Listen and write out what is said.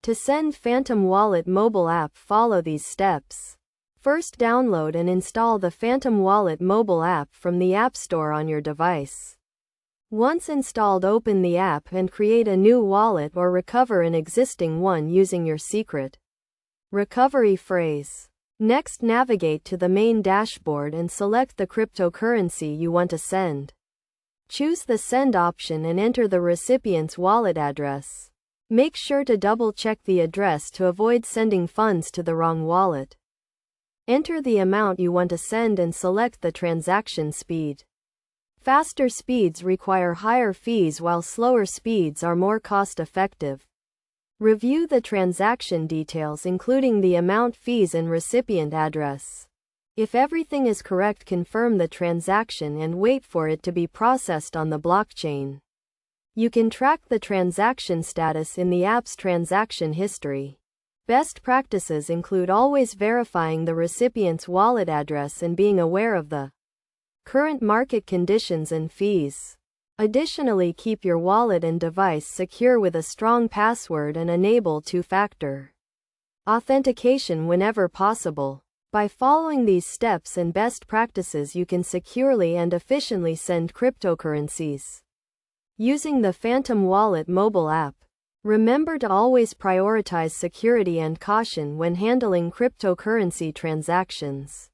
To send Phantom Wallet mobile app, follow these steps. First, download and install the Phantom Wallet mobile app from the App Store on your device. Once installed, open the app and create a new wallet or recover an existing one using your secret recovery phrase. Next, navigate to the main dashboard and select the cryptocurrency you want to send. Choose the send option and enter the recipient's wallet address. Make sure to double-check the address to avoid sending funds to the wrong wallet. Enter the amount you want to send and select the transaction speed. Faster speeds require higher fees while slower speeds are more cost-effective. Review the transaction details including the amount, fees and recipient address. If everything is correct, confirm the transaction and wait for it to be processed on the blockchain. You can track the transaction status in the app's transaction history. Best practices include always verifying the recipient's wallet address and being aware of the current market conditions and fees. Additionally, keep your wallet and device secure with a strong password and enable two-factor authentication whenever possible. By following these steps and best practices, you can securely and efficiently send cryptocurrencies using the Phantom Wallet mobile app. Remember to always prioritize security and caution when handling cryptocurrency transactions.